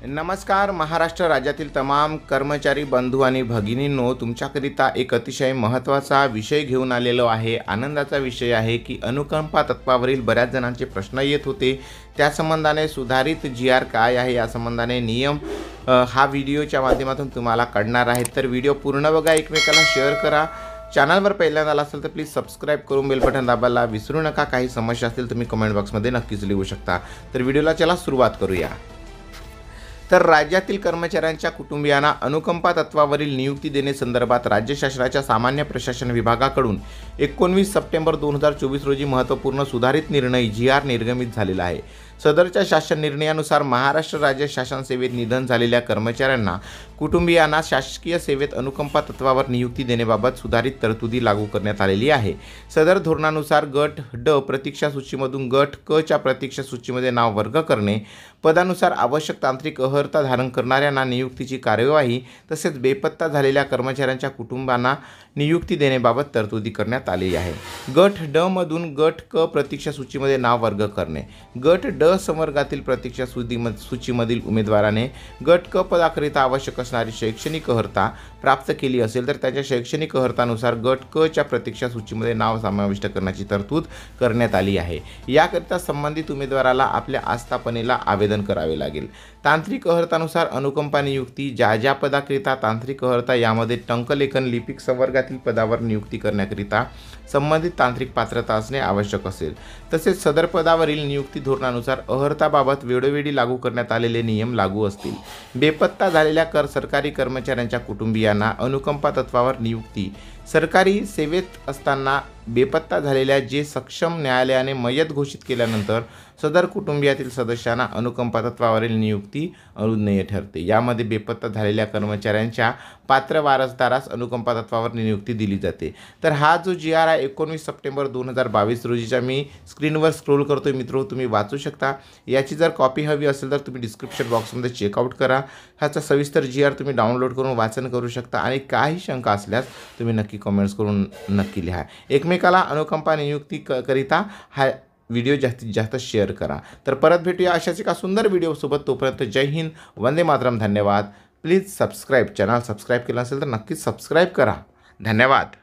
नमस्कार। महाराष्ट्र राज्यातील तमाम कर्मचारी बंधू आणि भगिनींनो, तुमच्याकरिता एक अतिशय महत्त्वाचा विषय घेऊन आलेलो आहे। आनंदाचा विषय आहे की अनुकंपा तत्वावरील बऱ्याच जणांचे प्रश्न येत होते। त्या संबंधाने सुधारित GR काय आहे या संबंधाने नियम हा व्हिडिओच्या माध्यमातून तुम्हाला कळणार आहे। तर व्हिडिओ पूर्ण बघा, एकमेकाला शेअर करा। चॅनलवर पहिल्यांदा आला असेल तर प्लीज सबस्क्राइब करून बेल बटन दाबायला विसरू नका। काही समस्या असतील तुम्ही कमेंट बॉक्समध्ये नक्कीच लिहू शकता। तर व्हिडिओला चला सुरुवात करूया। तर राज्यातील कर्मचाऱ्यांच्या कुटुंबियांना अनुकंपा तत्वावरील नियुक्ती देण्यासंदर्भात राज्य शासनाच्या सामान्य प्रशासन विभागाकडून 19 सप्टेंबर 2024 रोजी महत्त्वपूर्ण सुधारित निर्णय GR निर्गमित झालेला आहे। सदरच्या शासन निर्णयानुसार महाराष्ट्र राज्य शासन सेवेत निधन झालेल्या कर्मचाऱ्यांना कुटुंबियांना शासकीय सेवेत अनुकंपा तत्वावर नियुक्ती देण्याबाबत सुधारित तरतुदी लागू करण्यात आलेली आहे। सदर धोरणानुसार गट ड प्रतीक्षा सूचीमधून गट क च्या प्रतीक्षा सूचीमध्ये नाव वर्ग करणे, पदानुसार आवश्यक तांत्रिक अर्हता धारण करणाऱ्यांना नियुक्तीची कार्यवाही तसेच बेपत्ता झालेल्या कर्मचाऱ्यांच्या कुटुंबांना नियुक्ती देण्याबाबत तरतुदी करण्यात आली आहे। गट ड मधून गट क प्रतीक्षा सूचीमध्ये नाव वर्ग करणे। गट ड संवर्गातील प्रतीक्षा सूचीमधील उमेदवाराने गट क पदाकरिता आवश्यक असणारी शैक्षणिक अर्हता प्राप्त केली असेल तर त्याच्या शैक्षणिक अर्हतानुसार गट क च्या प्रतीक्षा सूचीमध्ये नाव समाविष्ट करण्याची तरतूद करण्यात आली आहे। याकरिता संबंधित उमेदवाराला आपल्या आस्थापनेला आवेदन करावे लागेल। तांत्रिक अर्हतानुसार अनुकंपा नियुक्ती ज्या पदाकरिता तांत्रिक अर्हता यामध्ये टंकलेखन लिपिक संवर्गातील पदावर नियुक्ती करण्याकरिता संबंधित तांत्रिक पात्रता असणे आवश्यक असेल। तसेच सदर पदावरील नियुक्ती धोरणानुसार अर्हताबाबत वेळोवेळी लागू करण्यात आलेले नियम लागू असतील। बेपत्ता झालेल्या सरकारी कर्मचाऱ्यांच्या कुटुंबियांना अनुकंपा तत्वावर नियुक्ती सरकारी सेवेत असताना बेपत्ता झालेल्या जे सक्षम न्यायालयाने मयत घोषित केल्यानंतर सदर कुटुंबियातील सदस्यांना अनुकंपा तत्वावरील नियुक्ती अनुज्ञेय ठरते। यामध्ये बेपत्ता झालेल्या कर्मचाऱ्यांच्या पात्र वारसदारास अनुकंपा तत्वावर नियुक्ती दिली जाते। तर हा जो GR आहे 19 सप्टेंबर 2022 रोजीचा मी स्क्रीनवर स्क्रोल करतोय मित्रो, तुम्ही वाचू शकता। याची जर कॉपी हवी असेल तर तुम्ही डिस्क्रिप्शन बॉक्समध्ये चेकआउट करा। ह्याचा सविस्तर GR तुम्ही डाउनलोड करून वाचन करू शकता आणि काही शंका असल्यास तुम्ही नक्की कमेंट्स करून नक्की लिहा। एकमेकाला अनुकंपा नियुक्ती करिता हा व्हिडिओ जास्तीत जास्त शेअर करा। तर परत भेटूया अशाच एका सुंदर व्हिडिओसोबत। तोपर्यंत जय हिंद, वंदे मातरम, धन्यवाद। प्लीज सबस्क्राईब, चॅनल सबस्क्राईब केलं असेल तर नक्कीच सबस्क्राईब करा। धन्यवाद।